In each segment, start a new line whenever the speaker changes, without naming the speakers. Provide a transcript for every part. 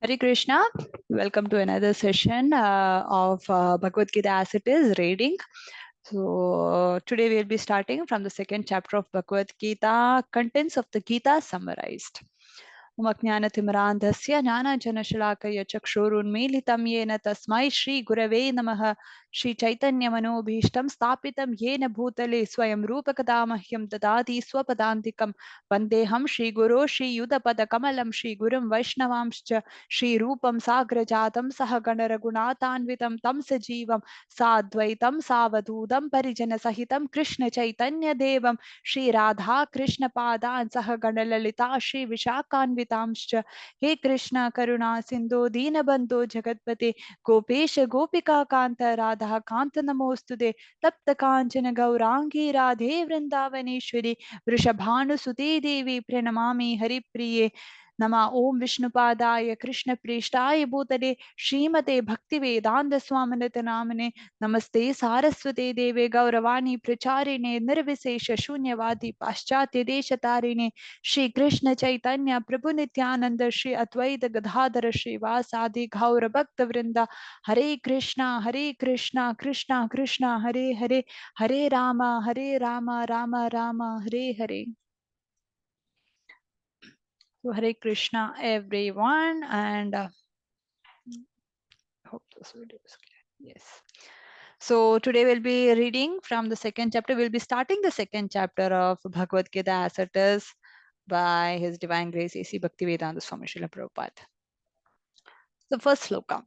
Hare Krishna, welcome to another session of Bhagavad Gita as it is reading. So today we'll be starting from the second chapter of Bhagavad Gita, contents of the Gita summarized. उमज्ञानतिमिरान्धस्य ज्ञानजनशलाकय चक्षुरुन्मीलितं येन तस्मै श्रीगुरवे नमः श्रीचैतन्यमनोभीष्टं स्थापितं येन भूतले स्वयं रूपकदा मह्यं ददाति स्वपदान्तिकं वन्देऽहं श्रीगुरो श्रीयुतपदकमलं श्रीगुरुं वैष्णवांश्च श्रीरूपं साग्रजातं सह गणरघुनाथान्वितं तं सजीवं साद्वैतं सावधूतं परिजनसहितं कृष्णचैतन्यदेवं श्रीराधा कृष्णपादान् सह गणललिता श्रीविशाखान्वितांश्च हे कृष्ण करुणा सिन्धो दीनबन्धो जगत्पते गोपेश गोपिका कान्त राधा कान्त नमोऽस्तुते तप्त काञ्चन गौराङ्गी राधे वृन्दावनेश्वरी वृषभानुसुते देवी प्रणमामि हरिप्रिये नमः ओम विष्णुपादाय कृष्णप्रेष्ठाय भूतले श्रीमते भक्तिवेदान्त स्वामिनित नामने नमस्ते सारस्वते देवे गौरवाणी प्रचारिणे निर्विशेष शून्यवादी पाश्चात्य देशतारिणे श्री कृष्ण चैतन्य प्रभु नित्यानंद श्री अद्वैत गदाधर श्रीवासादि गौर भक्त वृंदा हरे Krishna Krishna Krishna Hare Hare Hare Ram Ram Hare Hare. So Hare Krishna everyone, and hope this video is clear. Yes. So today we'll be reading from the second chapter. We'll be starting the second chapter of Bhagavad Gita as it is by His Divine Grace A.C. Bhaktivedanta Swami Srila Prabhupada. The first sloka.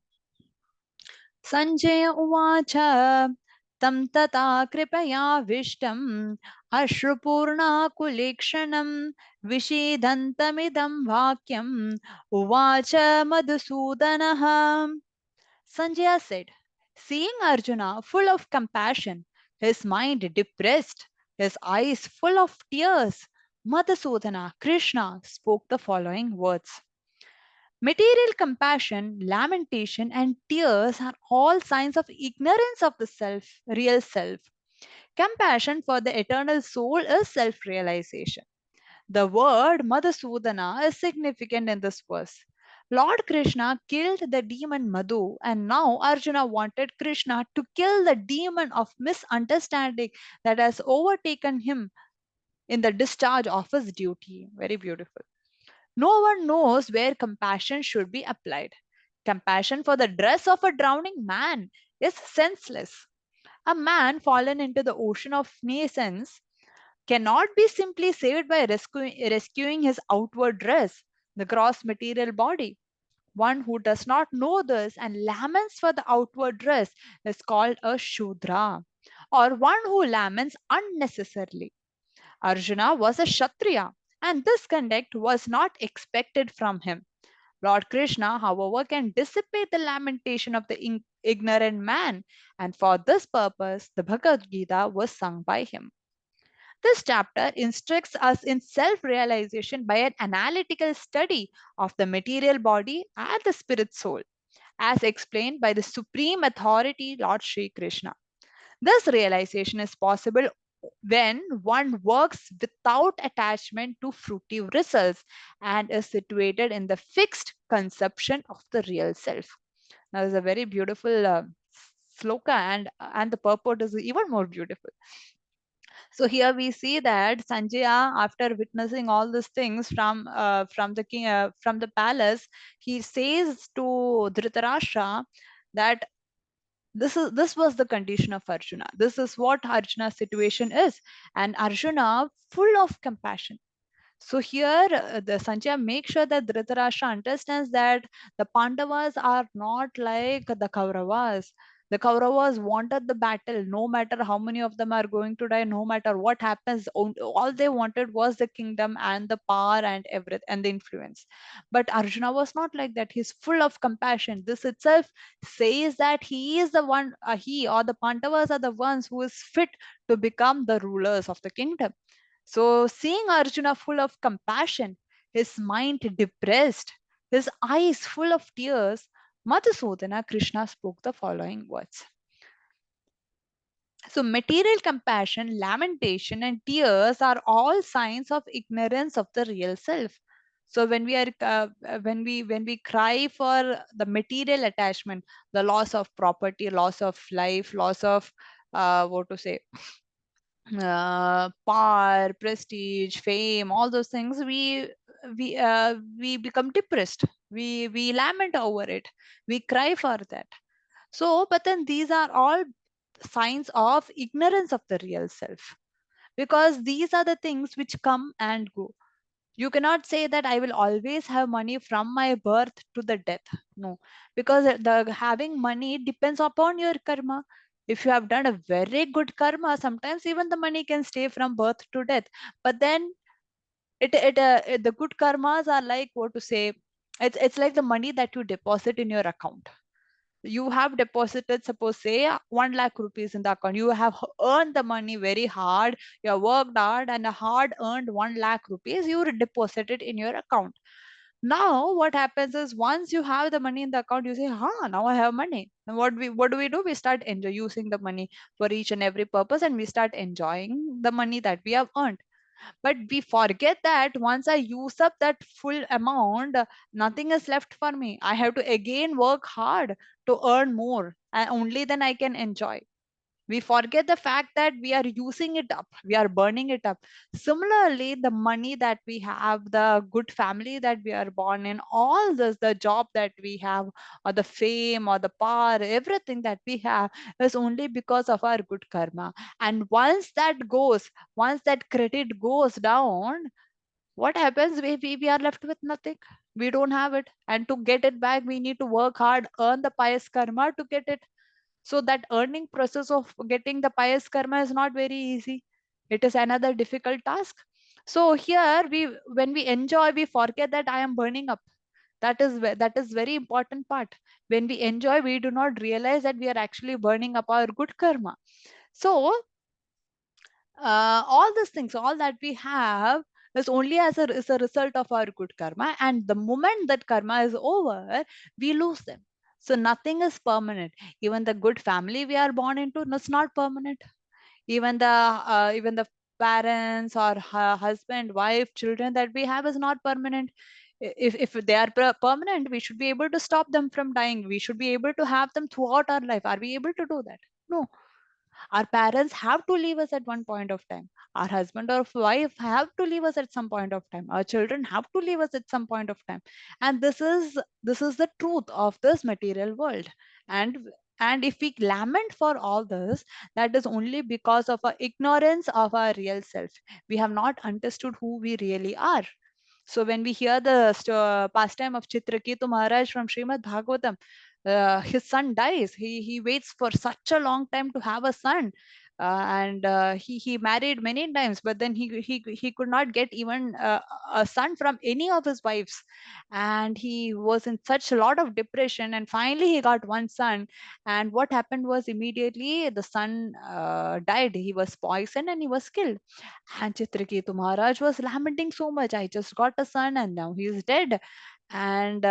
Sanjaya Uvacha Tam Tata Kripaya Ashrupurna Kulekshanam Vishidantamidam Vakyam Uvacha Madhusudanaha. Sanjaya said, seeing Arjuna full of compassion, his mind depressed, his eyes full of tears, Madhusudana, Krishna, spoke the following words. Material compassion, lamentation, and tears are all signs of ignorance of the self, real self. Compassion for the eternal soul is self realization. The word Madhusudana is significant in this verse. Lord Krishna killed the demon Madhu, and now Arjuna wanted Krishna to kill the demon of misunderstanding that has overtaken him in the discharge of his duty. Very beautiful. No one knows where compassion should be applied. Compassion for the dress of a drowning man is senseless. A man fallen into the ocean of nations cannot be simply saved by rescuing his outward dress, the gross material body. One who does not know this and laments for the outward dress is called a Shudra, or one who laments unnecessarily. Arjuna was a Kshatriya, and this conduct was not expected from him. Lord Krishna, however, can dissipate the lamentation of the ignorant man, and for this purpose, the Bhagavad Gita was sung by him. This chapter instructs us in self realization by an analytical study of the material body and the spirit soul, as explained by the supreme authority, Lord Sri Krishna. This realization is possible when one works without attachment to fruitive results and is situated in the fixed conception of the real self. Now, this is a very beautiful sloka, and the purport is even more beautiful. So here we see that Sanjaya, after witnessing all these things from the king from the palace, he says to Dhritarashtra that this was the condition of Arjuna. This is what Arjuna's situation is, and Arjuna full of compassion. So here the Sanjaya makes sure that Dhritarashtra understands that the Pandavas are not like the Kauravas. The Kauravas wanted the battle, no matter how many of them are going to die, no matter what happens. All they wanted was the kingdom and the power and everything and the influence. But Arjuna was not like that. He's full of compassion. This itself says that he is the one, he or the Pandavas are the ones who is fit to become the rulers of the kingdom. So, seeing Arjuna full of compassion, his mind depressed, his eyes full of tears, Madhusudana Krishna spoke the following words. So, material compassion, lamentation, and tears are all signs of ignorance of the real self. So when we are when we cry for the material attachment, the loss of property, loss of life, loss of what to say, power, prestige, fame, all those things, we become depressed. We lament over it. We cry for that. So, but then these are all signs of ignorance of the real self, because these are the things which come and go. You cannot say that I will always have money from my birth to the death. No, because the having money depends upon your karma. If you have done a very good karma, sometimes even the money can stay from birth to death. But then the good karmas are like, what to say, it's like the money that you deposit in your account. You have deposited, suppose say 1 lakh rupees in the account. You have earned the money very hard. You have worked hard and a hard earned 1 lakh rupees you deposit it in your account. Now what happens is, once you have the money in the account, you say, huh, now I have money. And what do? We start using the money for each and every purpose, and we start enjoying the money that we have earned. But we forget that once I use up that full amount, nothing is left for me. I have to again work hard to earn more, and only then I can enjoy. We forget the fact that we are using it up, we are burning it up. Similarly, the money that we have, the good family that we are born in, all this, the job that we have, or the fame or the power, everything that we have is only because of our good karma. And once that credit goes down, what happens? We are left with nothing. We don't have it, and to get it back we need to work hard, earn the pious karma to get it. So that earning process of getting the pious karma is not very easy. It is another difficult task. So here when we enjoy, we forget that I am burning up. That is very important part. When we enjoy, we do not realize that we are actually burning up our good karma. So all these things, all that we have, is only is a result of our good karma. And the moment that karma is over, we lose them. So nothing is permanent. Even the good family we are born into is not permanent. Even the parents or husband, wife, children that we have is not permanent. If they are permanent, we should be able to stop them from dying. We should be able to have them throughout our life. Are we able to do that? No. Our parents have to leave us at one point of time. Our husband or wife have to leave us at some point of time. Our children have to leave us at some point of time. And this is the truth of this material world. And if we lament for all this, that is only because of our ignorance of our real self. We have not understood who we really are. So when we hear the pastime of Chitraketu Maharaj from Srimad Bhagavatam, his son dies. He waits for such a long time to have a son, and he married many times, but then he could not get even a son from any of his wives, and he was in such a lot of depression. And finally, he got one son, and what happened was, immediately the son died. He was poisoned and he was killed. And Chitraketu Maharaj was lamenting so much. I just got a son and now he is dead. And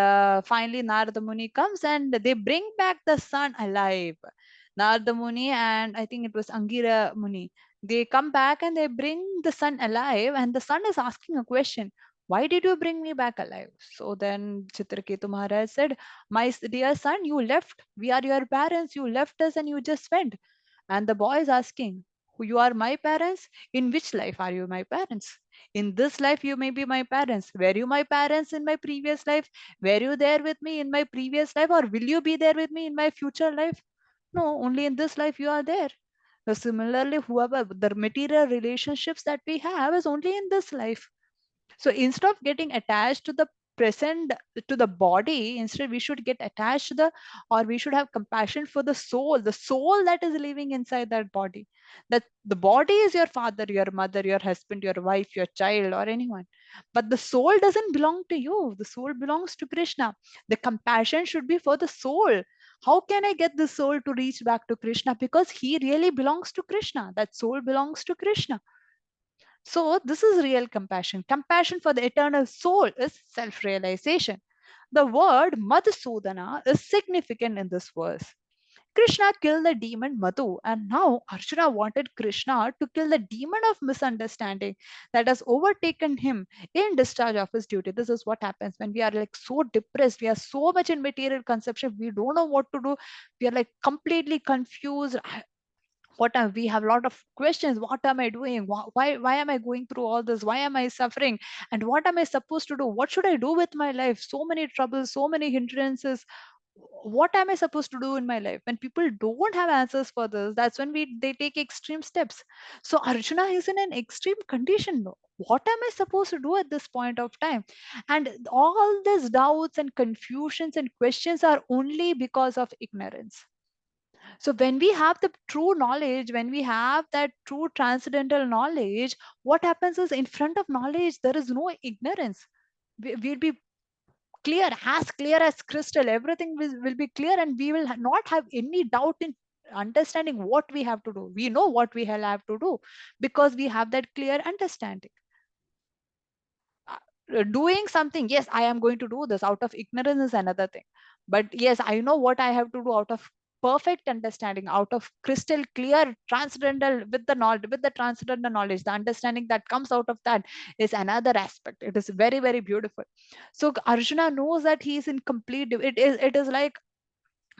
finally, Narada Muni comes and they bring back the son alive. Narada Muni and I think it was Angira Muni. They come back and they bring the son alive, and the son is asking a question. Why did you bring me back alive? So then Chitraketu Maharaj said, my dear son, you left. We are your parents. You left us and you just went. And the boy is asking, you are my parents? In which life are you my parents? In this life, you may be my parents. Were you my parents in my previous life? Were you there with me in my previous life? Or will you be there with me in my future life? No, only in this life you are there. So similarly, whoever the material relationships that we have is only in this life. So instead of getting attached to the present, to the body, instead we should get attached to or we should have compassion for the soul that is living inside that body. That the body is your father, your mother, your husband, your wife, your child, or anyone. But the soul doesn't belong to you. The soul belongs to Krishna. The compassion should be for the soul. How can I get the soul to reach back to Krishna? Because he really belongs to Krishna. That soul belongs to Krishna. So, this is real compassion. Compassion for the eternal soul is self realization. The word Madhusudana is significant in this verse. Krishna killed the demon Madhu, and now Arjuna wanted Krishna to kill the demon of misunderstanding that has overtaken him in discharge of his duty. This is what happens when we are like so depressed, we are so much in material conception, we don't know what to do, we are like completely confused. We have a lot of questions. What am I doing? Why am I going through all this? Why am I suffering? And what am I supposed to do? What should I do with my life? So many troubles, so many hindrances. What am I supposed to do in my life? When people don't have answers for this, that's when they take extreme steps. So Arjuna is in an extreme condition now. What am I supposed to do at this point of time? And all these doubts and confusions and questions are only because of ignorance. So when we have the true knowledge, when we have that true transcendental knowledge, what happens is in front of knowledge, there is no ignorance. We'll be clear as crystal. Everything will be clear, and we will not have any doubt in understanding what we have to do. We know what we have to do because we have that clear understanding. Doing something, yes, I am going to do this out of ignorance is another thing, but yes, I know what I have to do out of perfect understanding, out of crystal clear transcendental, with the knowledge, with the transcendental knowledge, the understanding that comes out of that is another aspect. It is very, very beautiful. So Arjuna knows that he is in complete, it is like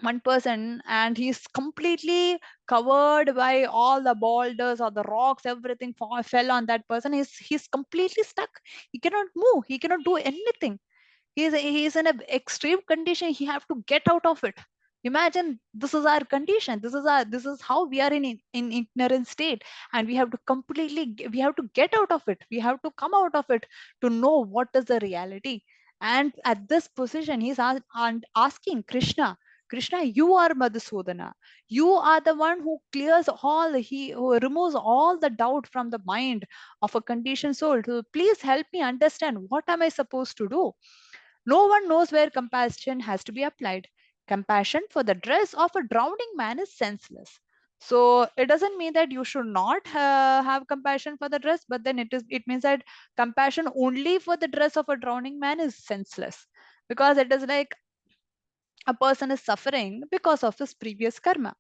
one person and he's completely covered by all the boulders or the rocks, everything fell on that person. He's completely stuck. He cannot move, he cannot do anything. He's in an extreme condition. He have to get out of it. Imagine, this is our condition, this is how we are in ignorant state, and we have to we have to get out of it, we have to come out of it to know what is the reality. And at this position he's asking Krishna, Krishna, you are Madhusudana, you are the one who clears all, who removes all the doubt from the mind of a conditioned soul. So please help me understand, what am I supposed to do? No one knows where compassion has to be applied. Compassion for the dress of a drowning man is senseless. So it doesn't mean that you should not have compassion for the dress, but then it means that compassion only for the dress of a drowning man is senseless, because it is like a person is suffering because of his previous karma.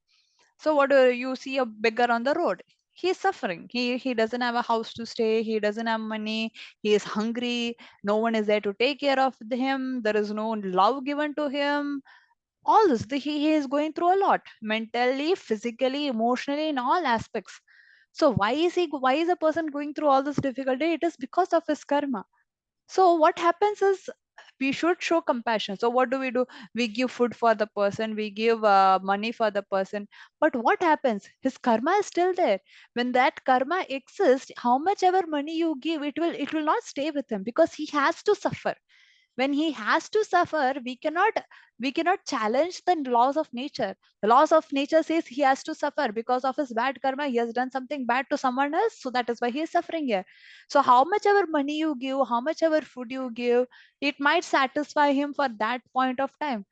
So what do you see a beggar on the road? He is suffering. He doesn't have a house to stay. He doesn't have money. He is hungry. No one is there to take care of him. There is no love given to him. All this, he is going through a lot, mentally, physically, emotionally, in all aspects. So why is a person going through all this difficulty? It is because of his karma. So what happens is, we should show compassion. So what do? We give food for the person, we give money for the person. But what happens? His karma is still there. When that karma exists, how much ever money you give, it will not stay with him, because he has to suffer. When he has to suffer, we cannot challenge the laws of nature. The laws of nature says he has to suffer because of his bad karma. He has done something bad to someone else, so that is why he is suffering here. So how much ever money you give, how much ever food you give, it might satisfy him for that point of time,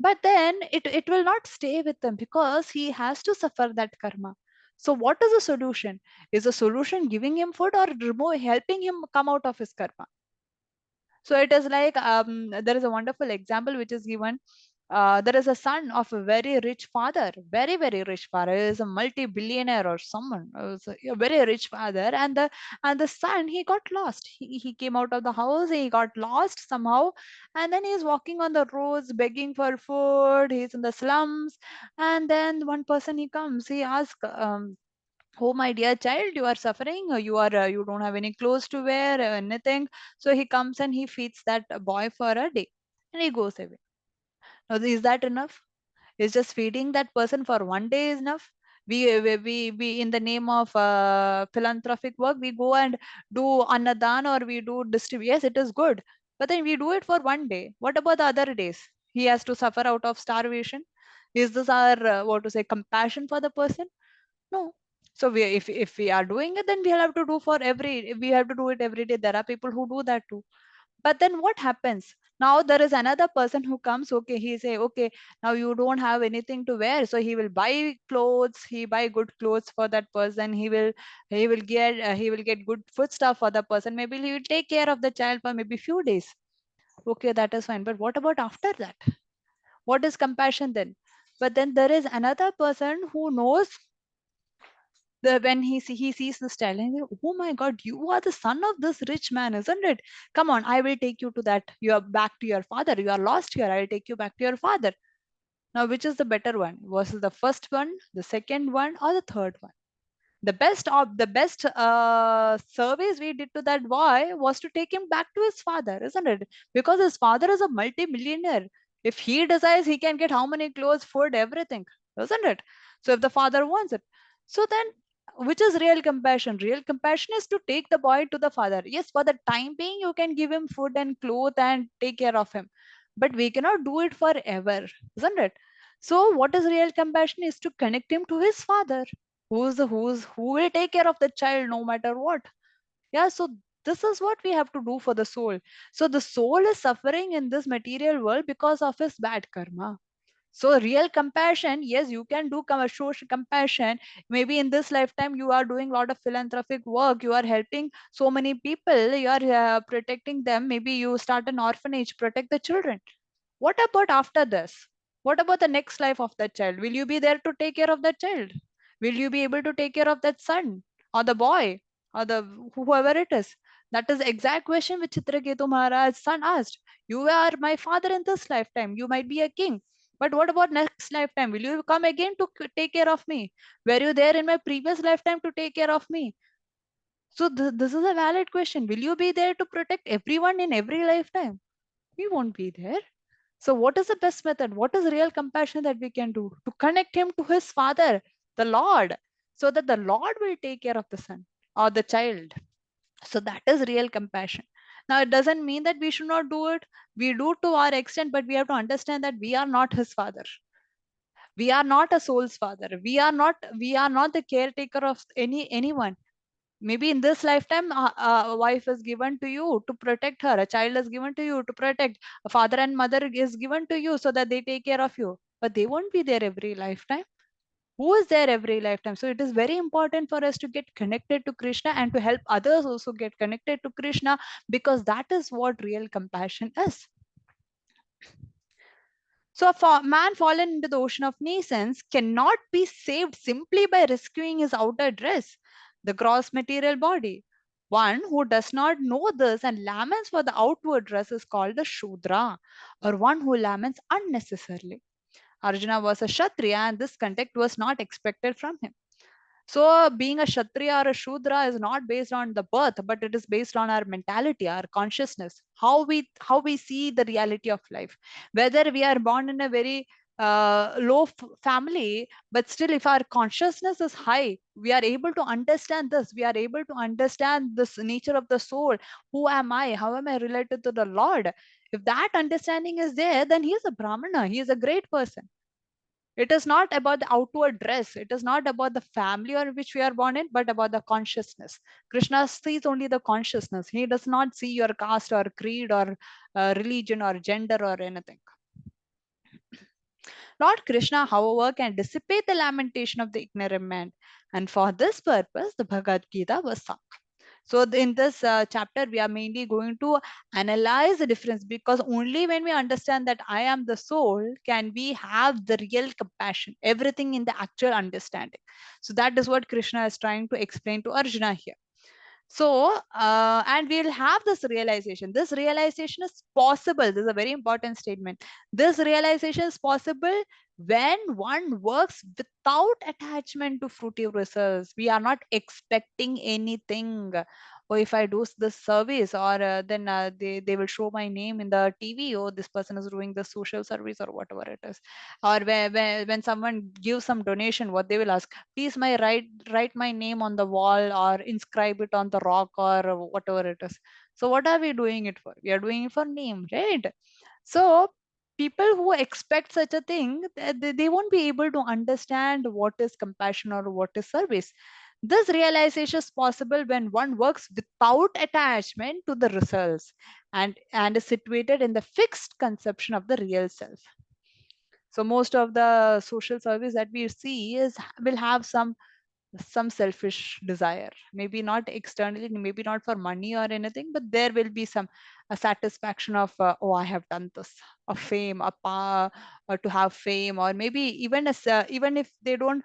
but then it will not stay with him, because he has to suffer that karma. So what is the solution? Is the solution giving him food, or helping him come out of his karma? So it is like, there is a wonderful example which is given. There is a son of a very rich father, very, very rich father. He is a multi-billionaire or someone. A very rich father, and the son, he got lost. He came out of the house, he got lost somehow, and then he's walking on the roads begging for food. He's in the slums, and then one person he comes. He asks, "Oh, my dear child, you are suffering. You don't have any clothes to wear, anything." So he comes and he feeds that boy for a day, and he goes away. Now, is that enough? Is just feeding that person for one day is enough? We in the name of philanthropic work, we go and do annadan, or we do distribute. Yes, it is good, but then we do it for one day. What about the other days? He has to suffer out of starvation. Is this our what to say, compassion for the person? No. So if we are doing it, then we have to do it every day. There are people who do that too. But then what happens? Now there is another person who comes. Okay, he say, okay, now you don't have anything to wear, so he will buy clothes. He buy good clothes for that person. He will get good food stuff for the person. Maybe he will take care of the child for maybe few days. Okay, that is fine. But what about after that? What is compassion then? But then there is another person who knows when he sees this child, and he, oh my god, you are the son of this rich man, isn't it? Come on, I will take you to that, you are back to your father, you are lost here, I'll take you back to your father. Now which is the better one? Was it the first one, the second one, or the third one? The best service we did to that boy was to take him back to his father, isn't it? Because his father is a multi-millionaire. If he desires, he can get how many clothes, food, everything, isn't it? So if the father wants it, so then which is real compassion? Real compassion is to take the boy to the father. Yes, for the time being you can give him food and clothes and take care of him, but we cannot do it forever, isn't it? So what is real compassion is to connect him to his father, who will take care of the child no matter what. Yeah, so this is what we have to do for the soul. So the soul is suffering in this material world because of his bad karma. So real compassion, yes, you can do social compassion. Maybe in this lifetime you are doing a lot of philanthropic work, you are helping so many people, you are protecting them. Maybe you start an orphanage, protect the children. What about after this? What about the next life of that child? Will you be there to take care of that child? Will you be able to take care of that son or the boy or the whoever it is? That is the exact question which Chitraketu Maharaj's son asked. You are my father in this lifetime. You might be a king. But what about next lifetime? Will you come again to take care of me? Were you there in my previous lifetime to take care of me? So this is a valid question. Will you be there to protect everyone in every lifetime? We won't be there. So, what is the best method? What is real compassion that we can do? To connect him to his father, the Lord, so that the Lord will take care of the son or the child. So, that is real compassion. Now, it doesn't mean that we should not do it. We do to our extent, but we have to understand that we are not his father. We are not a soul's father. We are not the caretaker of anyone. Maybe in this lifetime a wife is given to you to protect her, a child is given to you to protect, a father and mother is given to you so that they take care of you, but they won't be there every lifetime. Who is there every lifetime? So it is very important for us to get connected to Krishna and to help others also get connected to Krishna, because that is what real compassion is. So a man fallen into the ocean of nations cannot be saved simply by rescuing his outer dress, the gross material body. One who does not know this and laments for the outward dress is called a Shudra, or one who laments unnecessarily. Arjuna was a Kshatriya and this conduct was not expected from him. So, being a Kshatriya or a Shudra is not based on the birth, but it is based on our mentality, our consciousness, how we see the reality of life. Whether we are born in a very low family, but still, if our consciousness is high, we are able to understand this. We are able to understand this nature of the soul. Who am I? How am I related to the Lord? If that understanding is there, then he is a Brahmana. He is a great person. It is not about the outward dress. It is not about the family or which we are born in, but about the consciousness. Krishna sees only the consciousness. He does not see your caste or creed or religion or gender or anything. Lord Krishna, however, can dissipate the lamentation of the ignorant man. And for this purpose, the Bhagavad Gita was sung. So in this chapter, we are mainly going to analyze the difference, because only when we understand that I am the soul can we have the real compassion, everything in the actual understanding. So that is what Krishna is trying to explain to Arjuna here. So, and we'll have this realization. This realization is possible. This is a very important statement. This realization is possible when one works without attachment to fruity results. We are not expecting anything. Or if I do this service, or then they will show my name in the TV, or this person is doing the social service, or whatever it is. Or when someone gives some donation, what they will ask, please write my name on the wall or inscribe it on the rock or whatever it is. So what are we doing it for? We are doing it for name, right? So people who expect such a thing, they won't be able to understand what is compassion or what is service. This realization is possible when one works without attachment to the results, and is situated in the fixed conception of the real self. So most of the social service that we see is will have some some selfish desire, maybe not externally, maybe not for money or anything, but there will be some a satisfaction of oh, I have done this, a fame, a power, or to have fame, or maybe even as even if they don't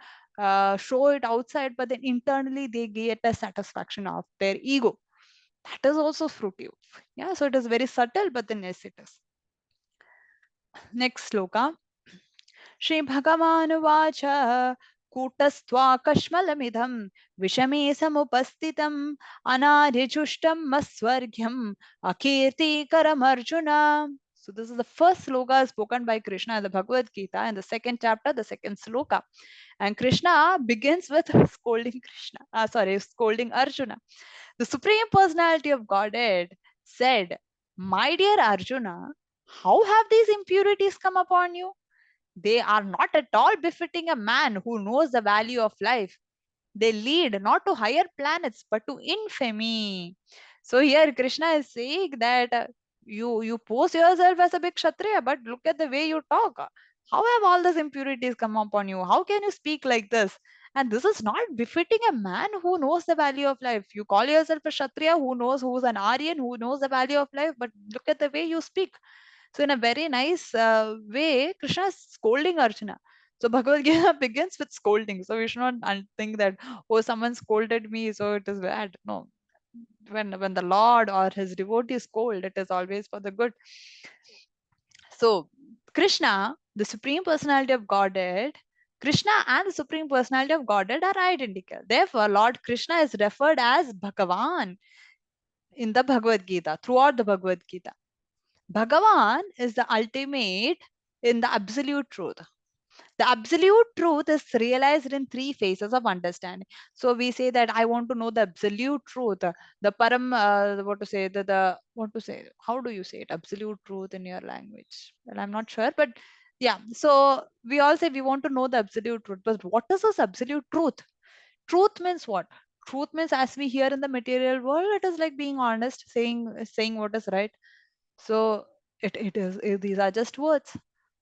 show it outside, but then internally they get a satisfaction of their ego. That is also fruitive. Yeah, so it is very subtle, but then yes, it is. Next sloka. श्रीभगवानुवाच कूटस्त्वाकश्मलमिदं विषमे समुपस्थितम् अनार्यजुष्टं मस्वर्ग्यम् अकीर्तिकरमर्जुन. So this is the first sloka spoken by Krishna in the Bhagavad Gita in the second chapter, the second sloka. And Krishna begins with scolding scolding Arjuna. The Supreme Personality of Godhead said, "My dear Arjuna, how have these impurities come upon you? They are not at all befitting a man who knows the value of life. They lead not to higher planets but to infamy." So here Krishna is saying that you pose yourself as a big kshatriya, but look at the way you talk. How have all these impurities come upon you? How can you speak like this? And this is not befitting a man who knows the value of life. You call yourself a kshatriya who knows, who's an Aryan who knows the value of life, but look at the way you speak. So in a very nice way, Krishna is scolding Arjuna. So Bhagavad Gita begins with scolding. So we should not think that, oh, someone scolded me, so it is bad. No. When the Lord or his devotee scold, it is always for the good. So Krishna, the Supreme Personality of Godhead, Krishna and the Supreme Personality of Godhead are identical. Therefore, Lord Krishna is referred as Bhagavan in the Bhagavad Gita, throughout the Bhagavad Gita. Bhagavan is the ultimate in the absolute truth. The absolute truth is realized in three phases of understanding. So we say that I want to know the absolute truth, the param, what to say, what to say, how do you say it, absolute truth in your language? Well, I'm not sure, but yeah. So we all say we want to know the absolute truth, but what is this absolute truth? Truth means what? Truth means, as we hear in the material world, it is like being honest, saying what is right. So it is these are just words.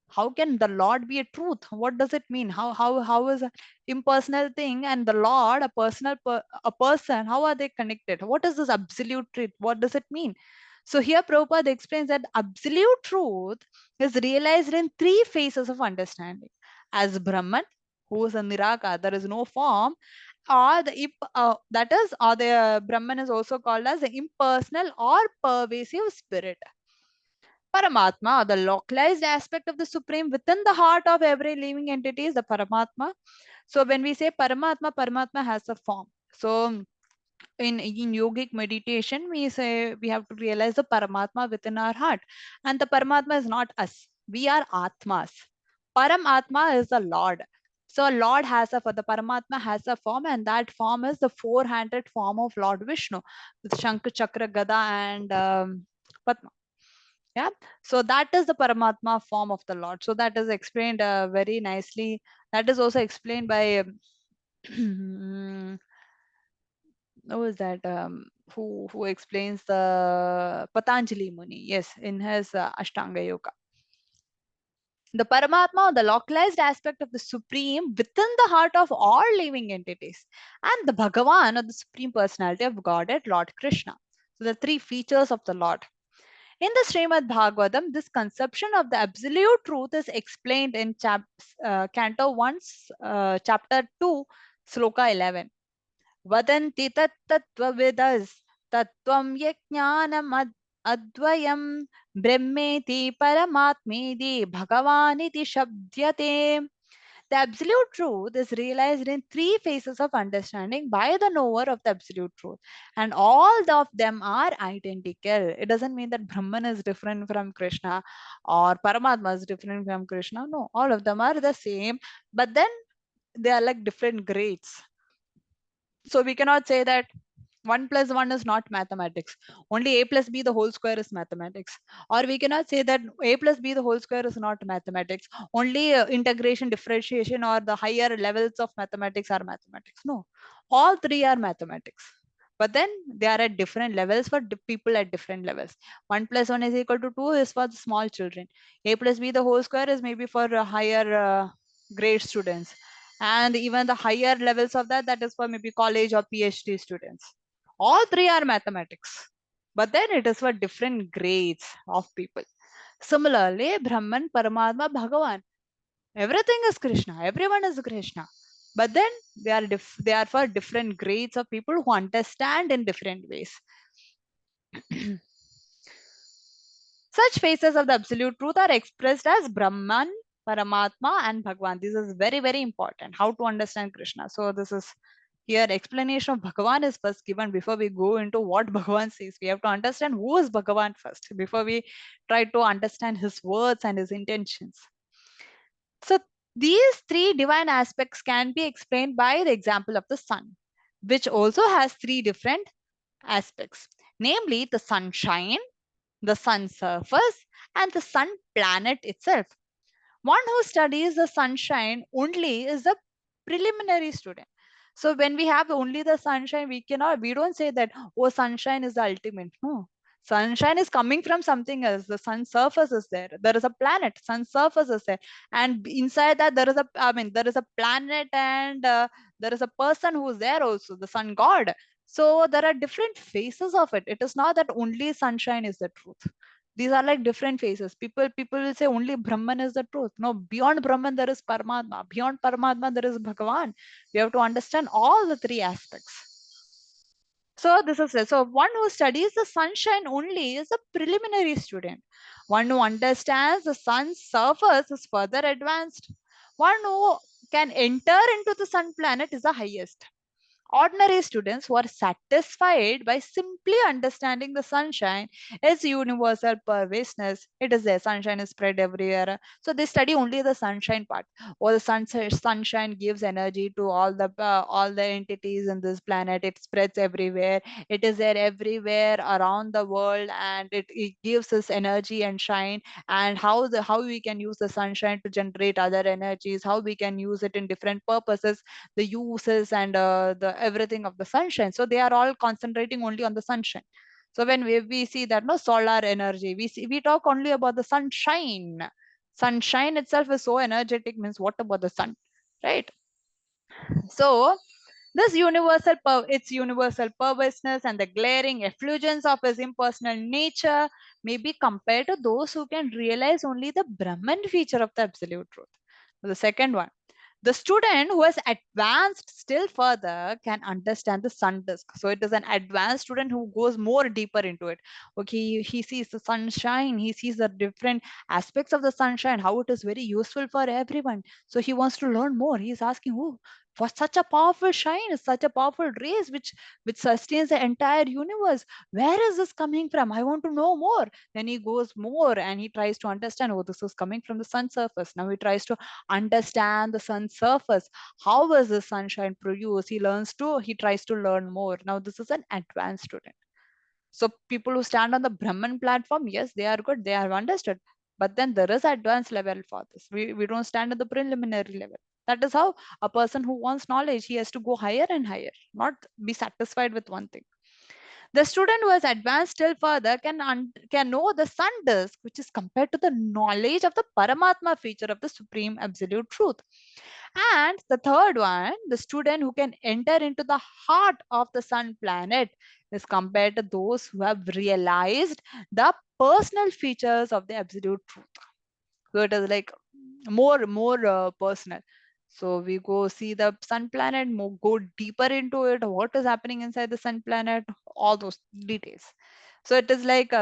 How can the Lord be a truth? What does it mean? How is an impersonal thing and the Lord a a person? How are they connected? What is this absolute truth? What does it mean? So here Prabhupada explains that absolute truth is realized in three phases of understanding. As Brahman, who is a Niraka, there is no form, or that is, or the Brahman is also called as the impersonal or pervasive spirit. Paramatma, or the localized aspect of the Supreme within the heart of every living entity, is the Paramatma. So when we say Paramatma, Paramatma has a form. So in yogic meditation, we say we have to realize the Paramatma within our heart. And the Paramatma is not us. We are Atmas. Paramatma is the Lord. So Lord has for the Paramatma has a form, and that form is the four-handed form of Lord Vishnu, with Shankh, Chakra, Gada, and Padma. Yeah, so that is the Paramatma form of the Lord. So that is explained very nicely. That is also explained by who is that, who explains the Patanjali Muni, yes, in his Ashtanga Yoga. The Paramatma, or the localized aspect of the Supreme within the heart of all living entities, and the Bhagavan, or the Supreme Personality of Godhead, Lord Krishna. So the three features of the Lord. In the Srimad Bhagavatam, this conception of the absolute truth is explained in Canto 1, Chapter 2, Sloka 11. Vadanti tattvavidas tattvam yajnanam advayam brahmeti paramatmedi bhagavaniti shabdyate. The absolute truth is realized in three phases of understanding by the knower of the absolute truth, and all of them are identical. It doesn't mean that Brahman is different from Krishna or Paramatma is different from Krishna. No, all of them are the same, but then they are like different grades. So we cannot say that 1 plus 1 is not mathematics. Only a plus b the whole square is mathematics. Or we cannot say that a plus b the whole square is not mathematics. Only integration, differentiation, or the higher levels of mathematics are mathematics. No, all three are mathematics. But then they are at different levels for people at different levels. 1 plus 1 is equal to 2 is for the small children. A plus b the whole square is maybe for higher grade students. And even the higher levels of that, that is for maybe college or PhD students. All three are mathematics, but then it is for different grades of people. Similarly, Brahman, Paramatma, Bhagavan, everything is Krishna, everyone is Krishna. But then they are for different grades of people who understand in different ways. Such faces of the absolute truth are expressed as Brahman, Paramatma, and Bhagavan. This is very, very important. How to understand Krishna. So this is here explanation of Bhagavan is first given before we go into what Bhagavan says. We have to understand who is Bhagavan first before we try to understand his words and his intentions. So these three divine aspects can be explained by the example of the sun, which also has three different aspects, namely the sunshine, the sun surface, and the sun planet itself. One who studies the sunshine only is a preliminary student. So when we have only the sunshine, we don't say that, oh, sunshine is the ultimate. No. Sunshine is coming from something else. The sun surface is there. There is a planet. Sun surface is there, and inside that there is there is a planet, and there is a person who is there also, the sun god. So there are different phases of it. It is not that only sunshine is the truth. These are like different phases. People will say only Brahman is the truth. No, beyond Brahman there is Paramatma. Beyond Paramatma there is Bhagavan. We have to understand all the three aspects. So this is it. So one who studies the sunshine only is a preliminary student. One who understands the sun's surface is further advanced. One who can enter into the sun planet is the highest. Ordinary students who are satisfied by simply understanding the sunshine, its universal pervasiveness. It is there, sunshine is spread everywhere. So they study only the sunshine part. Or the sunshine gives energy to all the entities in this planet. It spreads everywhere. It is there everywhere around the world, and it gives us energy and shine. And how we can use the sunshine to generate other energies, how we can use it in different purposes, the uses and the everything of the sunshine. So they are all concentrating only on the sunshine. So when we see that no solar energy, we talk only about the sunshine. Sunshine itself is so energetic, means what about the sun, right? So this its universal pervasiveness and the glaring effulgence of his impersonal nature may be compared to those who can realize only the Brahman feature of the absolute truth. The second one, the student who has advanced still further can understand the sun disk. So it is an advanced student who goes more deeper into it. Okay, he sees the sunshine, he sees the different aspects of the sunshine, how it is very useful for everyone. So he wants to learn more. He is asking, oh, for such a powerful shine, such a powerful rays which sustains the entire universe. Where is this coming from? I want to know more. Then he goes more and he tries to understand, oh, this is coming from the sun surface. Now he tries to understand the sun's surface. How is the sunshine produced? He tries to learn more. Now this is an advanced student. So people who stand on the Brahman platform, yes, they are good, they have understood. But then there is advanced level for this. We don't stand at the preliminary level. That is how a person who wants knowledge, he has to go higher and higher, not be satisfied with one thing. The student who has advanced still further can know the sun disk, which is compared to the knowledge of the Paramatma feature of the supreme absolute truth. And the third one, the student who can enter into the heart of the sun planet is compared to those who have realized the personal features of the absolute truth. So it is like more personal. So we go see the sun planet, go deeper into it, what is happening inside the sun planet, all those details. So it is like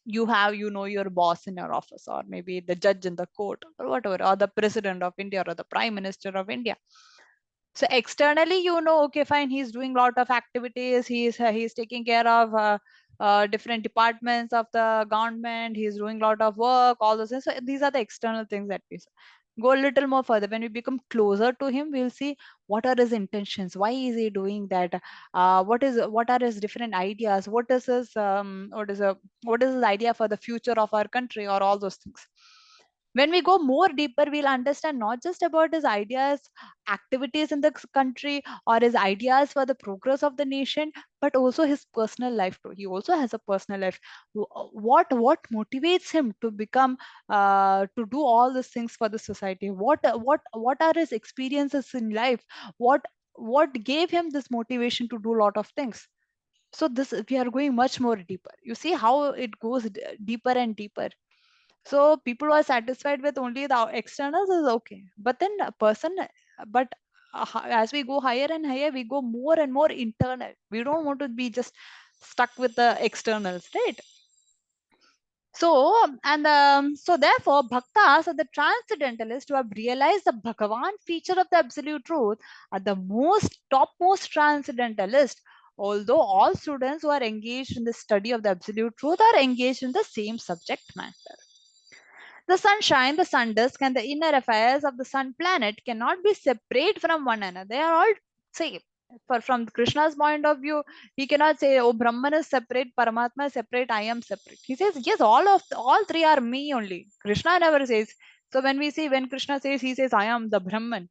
you have, your boss in your office, or maybe the judge in the court, or whatever, or the president of India, or the prime minister of India. So externally, okay, fine, he's doing a lot of activities, he's taking care of different departments of the government, he's doing a lot of work, all those things. So these are the external things that we go a little more further. When we become closer to him, we'll see what are his intentions, why is he doing that, what are his different ideas, what is his idea for the future of our country, or all those things. When we go more deeper, we'll understand not just about his ideas, activities in the country, or his ideas for the progress of the nation, but also his personal life too. He also has a personal life. What motivates him to become, to do all these things for the society? What are his experiences in life? What gave him this motivation to do a lot of things? So this, we are going much more deeper. You see how it goes deeper and deeper. So people who are satisfied with only the externals is okay, but then a person, but as we go higher and higher, we go more and more internal. We don't want to be just stuck with the externals, right? So therefore bhaktas are the transcendentalists who have realized the Bhagavan feature of the absolute truth are the most topmost transcendentalist. Although all students who are engaged in the study of the absolute truth are engaged in the same subject matter. The sunshine, the sun disk, and the inner affairs of the sun planet cannot be separate from one another. They are all same. For from Krishna's point of view, he cannot say, "Oh, Brahman is separate, Paramatma is separate, I am separate." He says, "Yes, all three are me only." Krishna never says. So when we see, when Krishna says, he says, "I am the Brahman."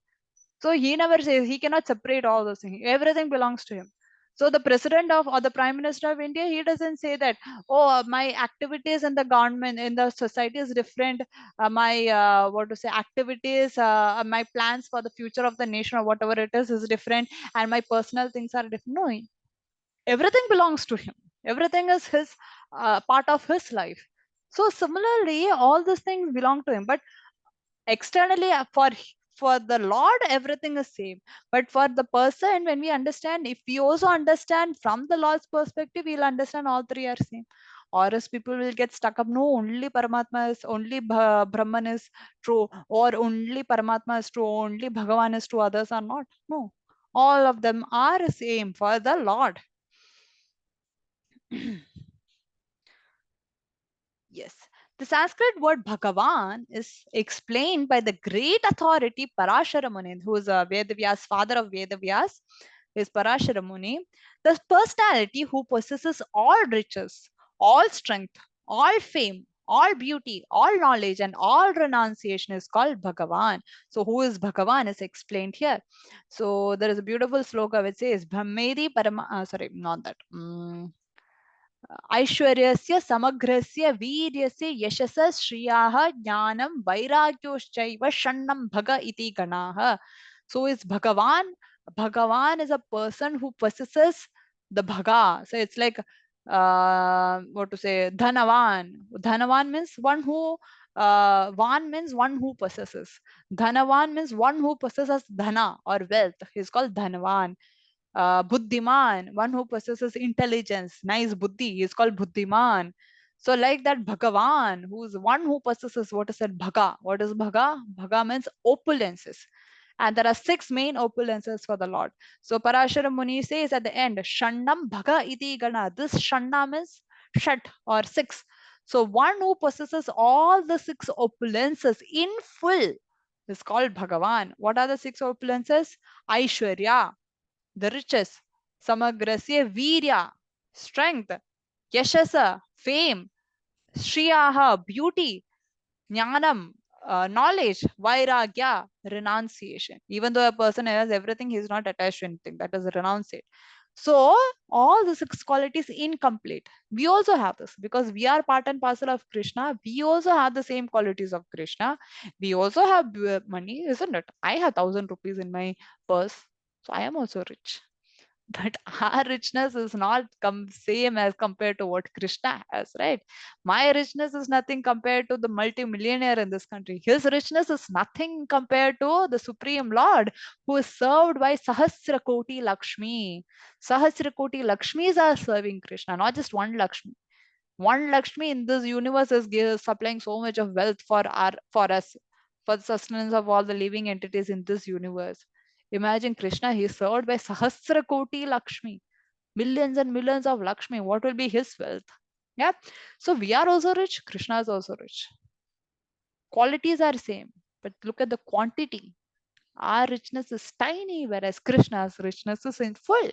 So he never says, he cannot separate all those things. Everything belongs to him. So the president of, or the prime minister of India, he doesn't say that, "Oh, my activities in the government, in the society is different. My, what to say, activities, my plans for the future of the nation or whatever it is different. And my personal things are different." No, everything belongs to him. Everything is his, part of his life. So similarly, all these things belong to him. But externally, for the Lord everything is same, but for the person, when we understand, if we also understand from the Lord's perspective, we'll understand all three are same. Or else people will get stuck up, no, only Paramatma is, only Brahman is true, or only Paramatma is true, only Bhagavan is true, others are not. No, all of them are same for the Lord. Yes. The Sanskrit word Bhagavan is explained by the great authority Parashara Muni, who is Vedavyas, father of Vedavyas, is Parashara Muni. The personality who possesses all riches, all strength, all fame, all beauty, all knowledge, and all renunciation is called Bhagavan. So, who is Bhagavan is explained here. So, there is a beautiful sloka which says, Brahmedi Parama, sorry, not that. ऐश्वर्यस्य समग्रस्य वीर्यस्य यशस श्रियाः ज्ञानं वैराग्योश्चैव षण्णं भग इति गणाः. So is Bhagavan is a person who possesses the bhaga. So it's like, what to say, dhanavan means one who, van means one who possesses. Dhanavan means one who possesses dhana or wealth. He's called dhanavan. Buddhiman, one who possesses intelligence, nice buddhi, is called Buddhiman. So, like that, Bhagavan, who is one who possesses, what is that? Bhaga. What is Bhaga? Bhaga means opulences. And there are six main opulences for the Lord. So, Parashara Muni says at the end, Shannam Bhaga iti gana. This Shanna means Shat or six. So, one who possesses all the six opulences in full is called Bhagavan. What are the six opulences? Aishwarya, the riches, samagrasya virya, strength, yashasa, fame, shriyaha, beauty, jnanam, knowledge, vairagya, renunciation. Even though a person has everything, he is not attached to anything. That is renunciate. So all the six qualities incomplete. We also have this because we are part and parcel of Krishna. We also have the same qualities of Krishna. We also have money, isn't it? I have 1,000 rupees in my purse, so I am also rich. But our richness is not same as compared to what Krishna has, right? My richness is nothing compared to the multi-millionaire in this country. His richness is nothing compared to the Supreme Lord, who is served by Sahasra Koti Lakshmi. Sahasra Koti Lakshmis are serving Krishna, not just one Lakshmi. One Lakshmi in this universe is supplying so much of wealth for us, for the sustenance of all the living entities in this universe. Imagine Krishna, he is served by Sahasra Koti Lakshmi, millions and millions of Lakshmi. What will be his wealth? Yeah. So we are also rich, Krishna is also rich. Qualities are same, but look at the quantity. Our richness is tiny, whereas Krishna's richness is in full.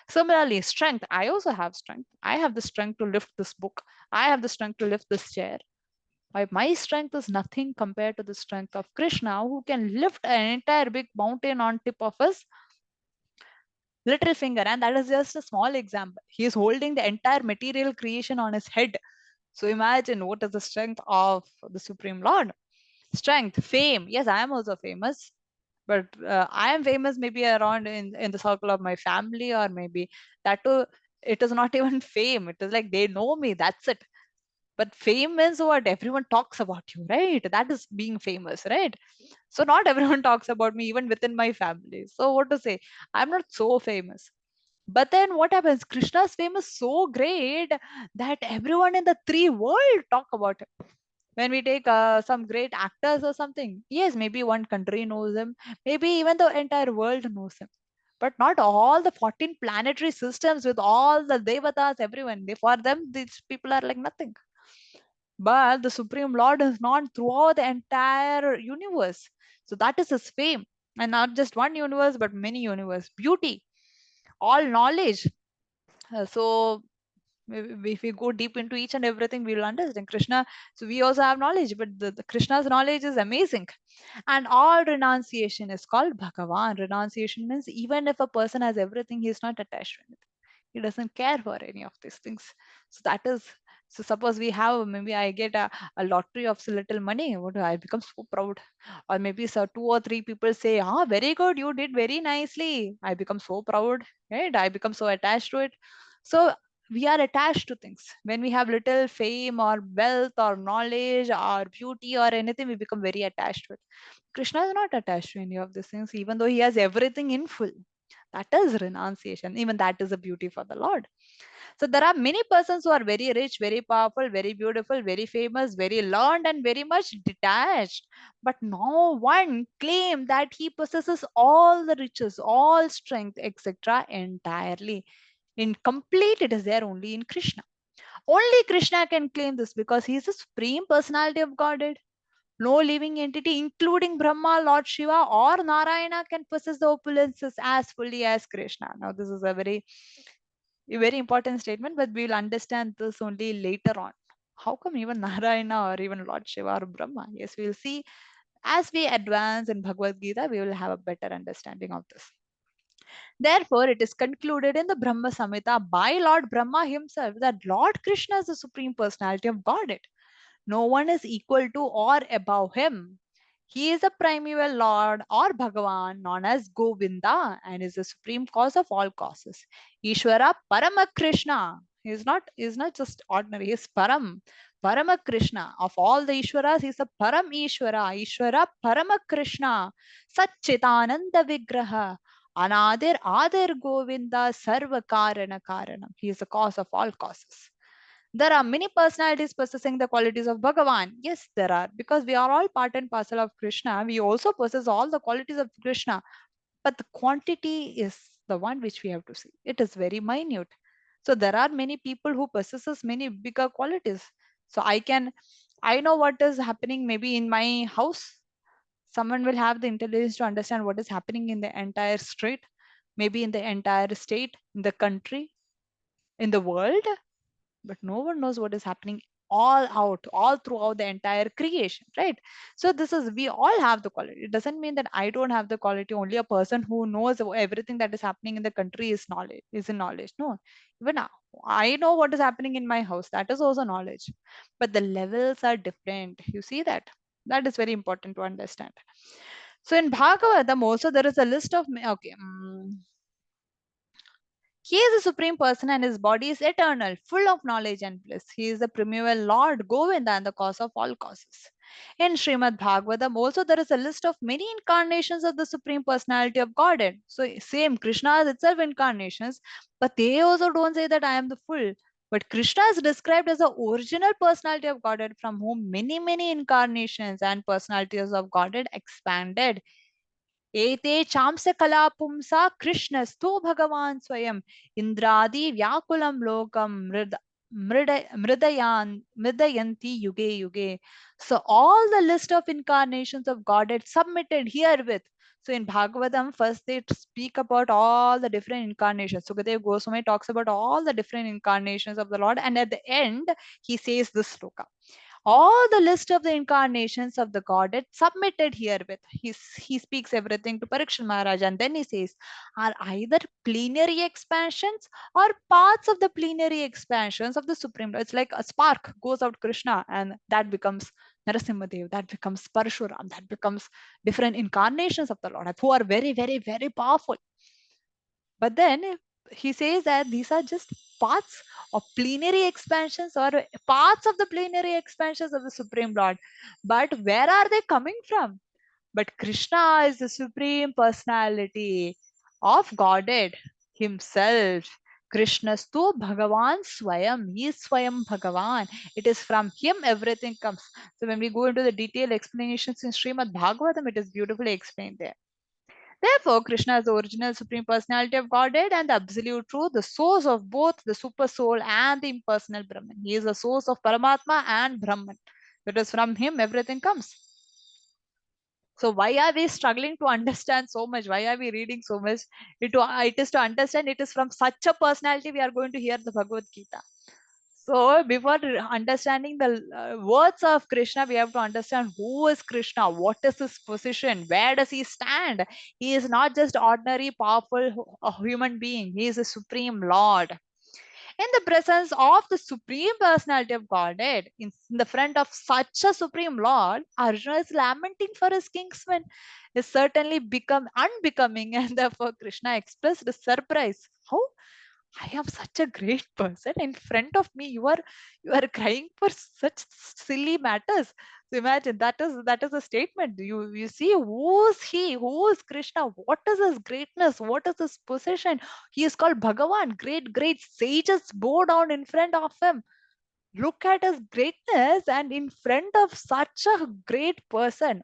Similarly, strength. I also have strength. I have the strength to lift this book. I have the strength to lift this chair. Why my strength is nothing compared to the strength of Krishna, who can lift an entire big mountain on tip of his little finger. And that is just a small example. He is holding the entire material creation on his head. So imagine what is the strength of the Supreme Lord. Strength, fame. Yes, I am also famous, but I am famous maybe around in the circle of my family, or maybe that too. It is not even fame. It is like they know me. That's it. But fame is what everyone talks about you, right? That is being famous, right? So not everyone talks about me, even within my family. So what to say? I'm not so famous. But then what happens? Krishna's fame is so great that everyone in the three world talk about him. When we take some great actors or something, yes, maybe one country knows him, maybe even the entire world knows him, but not all the 14 planetary systems with all the devatas, everyone. For them, these people are like nothing. But the Supreme Lord is known throughout the entire universe. So that is his fame. And not just one universe, but many universe. Beauty, all knowledge. So if we go deep into each and everything, we will understand Krishna. So we also have knowledge, but the Krishna's knowledge is amazing. And all renunciation is called Bhagavan. Renunciation means even if a person has everything, he is not attached to anything. He doesn't care for any of these things. So that is, so suppose we have, maybe I get a lottery of so little money, what do I become so proud? Or maybe so two or three people say, ah, very good, you did very nicely, I become so proud, right? I become so attached to it. So we are attached to things. When we have little fame or wealth or knowledge or beauty or anything, we become very attached to it. Krishna is not attached to any of these things, even though he has everything in full. That is renunciation. Even that is a beauty for the Lord. So there are many persons who are very rich, very powerful, very beautiful, very famous, very learned, and very much detached. But no one claim that he possesses all the riches, all strength, etc. entirely. In complete, it is there only in Krishna. Only Krishna can claim this because he is the supreme personality of Godhead. No living entity, including Brahma, Lord Shiva, or Narayana, can possess the opulences as fully as Krishna. Now, this is a very important statement, but we will understand this only later on. How come even Narayana or even Lord Shiva or Brahma? Yes, we will see as we advance in Bhagavad Gita, we will have a better understanding of this. Therefore, it is concluded in the Brahma Samhita by Lord Brahma himself that Lord Krishna is the supreme personality of Godhead. No one is equal to or above him. He is a primeval Lord or Bhagavan known as Govinda and is the supreme cause of all causes. Ishvara Parama Krishna. He is not just ordinary, he is Param. Parama Krishna. Of all the Ishwaras, he is a Param Ishvara. Ishvara Parama Krishna. Satchitananda Vigraha. Anadir Adir Govinda Sarva Karana Karanam. He is the cause of all causes. There are many personalities possessing the qualities of Bhagavan. Yes, there are. Because we are all part and parcel of Krishna, we also possess all the qualities of Krishna. But the quantity is the one which we have to see. It is very minute. So there are many people who possesses many bigger qualities. So I know what is happening maybe in my house. Someone will have the intelligence to understand what is happening in the entire street, maybe in the entire state, in the country, in the world, but no one knows what is happening all throughout the entire creation, right? So this is, we all have the quality. It doesn't mean that I don't have the quality. Only a person who knows everything that is happening in the country is in knowledge. No, even I know what is happening in my house. That is also knowledge, but the levels are different. You see that? That is very important to understand. So in Bhagavatam also there is a list of he is the Supreme Person and his body is eternal, full of knowledge and bliss. He is the primeval Lord, Govinda, and the cause of all causes. In Srimad Bhagavatam, also there is a list of many incarnations of the Supreme Personality of Godhead. So, same, Krishna is itself incarnations, but they also don't say that I am the full. But Krishna is described as the original personality of Godhead from whom many, many incarnations and personalities of Godhead expanded. एते चांस्य कला पुंसा कृष्णस्थो भगवान स्वयं इंद्रादि व्याकुलम लोकम मृदयन्ति युगे युगे. So all the list of incarnations of Godhead submitted herewith. So in Bhagavatam, first they speak about all the different incarnations. Sukadev Goswami talks about all the different incarnations of the Lord, and at the end he says this sloka. all the list of the incarnations of the Godhead submitted herewith. He speaks everything to Parikshit Maharaj, and then he says, are either plenary expansions or parts of the plenary expansions of the Supreme Lord. It's like a spark goes out Krishna, and that becomes Narasimhadev, that becomes Parshuram, that becomes different incarnations of the Lord who are very, very, very powerful. But then he says that these are just parts of plenary expansions or parts of the plenary expansions of the Supreme Lord. But where are they coming from? But Krishna is the Supreme Personality of Godhead Himself. Krishnastu Bhagavan Swayam. He is Swayam Bhagavan. It is from Him everything comes. So when we go into the detailed explanations in Srimad Bhagavatam, it is beautifully explained there. Therefore, Krishna is the original Supreme Personality of Godhead and the absolute truth, the source of both the super soul and the impersonal Brahman. He is the source of Paramatma and Brahman. It is from him everything comes. So why are we struggling to understand so much? Why are we reading so much? It is to understand it is from such a personality we are going to hear the Bhagavad Gita. So before understanding the words of Krishna, we have to understand who is Krishna, what is his position, where does he stand. He is not just ordinary, powerful human being. He is a supreme Lord. In the presence of the supreme personality of Godhead, in the front of such a supreme Lord, Arjuna is lamenting for his kinsman. Is certainly become unbecoming, and therefore Krishna expressed surprise. How I am such a great person in front of me. You are crying for such silly matters. So imagine that is a statement. You see who is he? Who is Krishna? What is his greatness? What is his position? He is called Bhagavan. Great sages bow down in front of him. Look at his greatness, and in front of such a great person,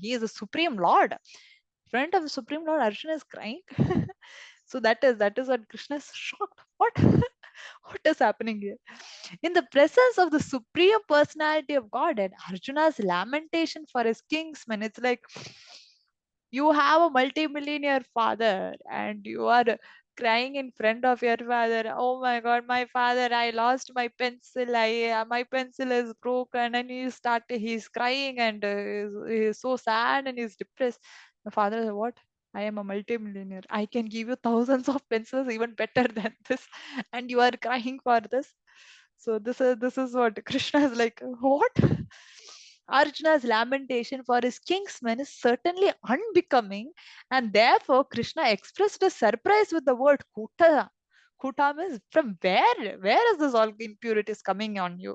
he is a supreme Lord. In front of the supreme Lord, Arjuna is crying. So that is what Krishna is shocked. What? What is happening here? In the presence of the supreme personality of Godhead, Arjuna's lamentation for his kinsman, it's like you have a multimillionaire father and you are crying in front of your father. Oh my god, my father, I lost my pencil. My pencil is broken, and he's crying, and he's so sad and he's depressed. The father said, what? I am a multimillionaire. I can give you thousands of pencils even better than this, and you are crying for this. So this is what Krishna is like. What? Arjuna's lamentation for his kinsman is certainly unbecoming, and therefore Krishna expressed a surprise with the word kuta. Kuta means from where? Where is this all impurities coming on you?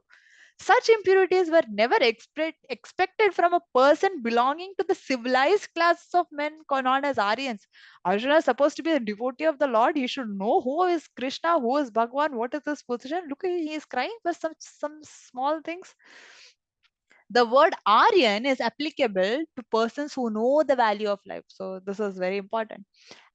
Such impurities were never expected from a person belonging to the civilized classes of men known as Aryans. Arjuna is supposed to be a devotee of the Lord. He should know who is Krishna, who is Bhagwan, what is his position. Look, he is crying for some small things. The word Aryan is applicable to persons who know the value of life. So this is very important.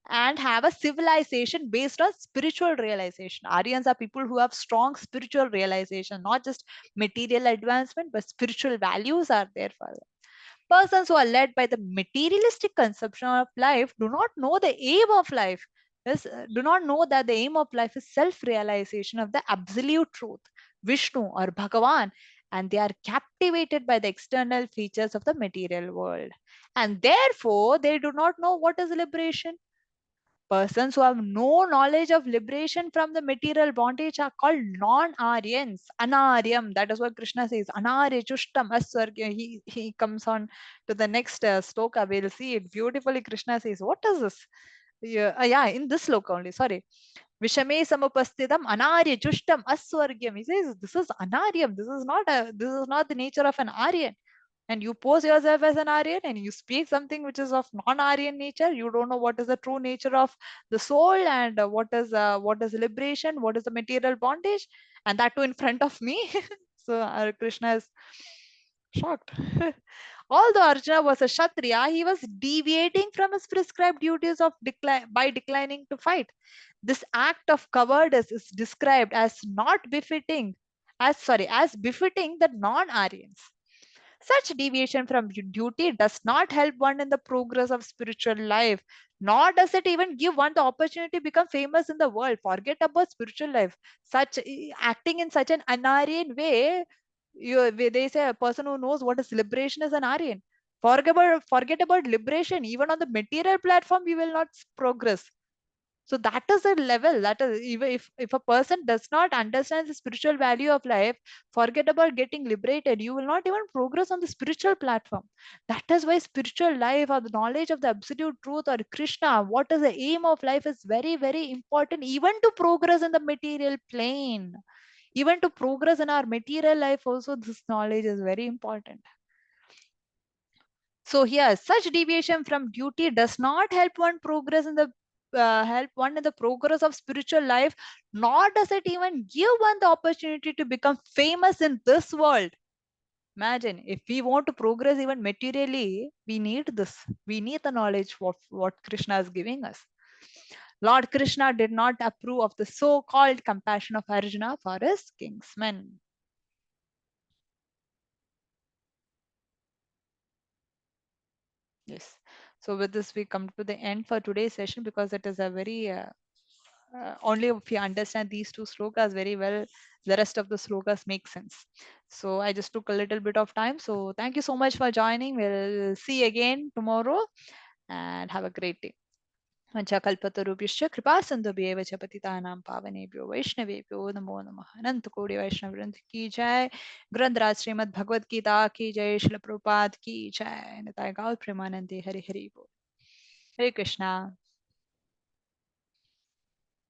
And have a civilization based on spiritual realization. Aryans are people who have strong spiritual realization, not just material advancement, but spiritual values are there for them. Persons who are led by the materialistic conception of life do not know the aim of life. Yes, do not know that the aim of life is self-realization of the absolute truth, Vishnu or Bhagavan, and they are captivated by the external features of the material world. And therefore, they do not know what is liberation. Persons who have no knowledge of liberation from the material bondage are called non-Aryans. Anaryam. That is what Krishna says. Anaryachushtam aswargya. He comes on to the next sloka. We'll see it beautifully. Krishna says, what is this? Yeah, in this sloka only. Sorry. Vishame samupasthitam anaryachushtam aswargyam. He says, this is anaryam. This is not the nature of an Aryan, and you pose yourself as an Aryan and you speak something which is of non-Aryan nature, you don't know what is the true nature of the soul, and what is liberation, what is the material bondage, and that too in front of me. So Krishna is shocked. Although Arjuna was a Kshatriya, he was deviating from his prescribed duties of by declining to fight. This act of cowardice is described as not befitting, as befitting the non-Aryans. Such deviation from duty does not help one in the progress of spiritual life, nor does it even give one the opportunity to become famous in the world. Forget about spiritual life. Acting in such an Anaryan way They say a person who knows what is liberation is an Aryan. Forget about liberation. Even on the material platform, we will not progress. So that is the level. That is, even if a person does not understand the spiritual value of life, forget about getting liberated. You will not even progress on the spiritual platform. That is why spiritual life or the knowledge of the absolute truth or Krishna, what is the aim of life, is very, very important, even to progress in the material plane. Even to progress in our material life, also, this knowledge is very important. So here, such deviation from duty does not help one progress in the help one in the progress of spiritual life, nor does it even give one the opportunity to become famous in this world. Imagine if we want to progress even materially, we need this. We need the knowledge of what Krishna is giving us. Lord Krishna did not approve of the so-called compassion of Arjuna for his kinsmen. Yes. So with this, we come to the end for today's session, because it is a very only if you understand these two slokas very well, the rest of the slokas make sense. So I just took a little bit of time. So thank you so much for joining. We'll see you again tomorrow, and have a great day. वंशाकल्पतरुभ्यश्च कृपा सिन्धुभ्येव च पतितानां पावनेभ्यो वैष्णवेभ्यो नमो नमः। अनंत कोटि वैष्णव वृंद की जय। ग्रंथराज श्रीमद् भगवद गीता की जय। श्रील प्रभुपाद की जय। निताय गौर प्रेमानंदे। हरि हरि बोल। हरे कृष्णा।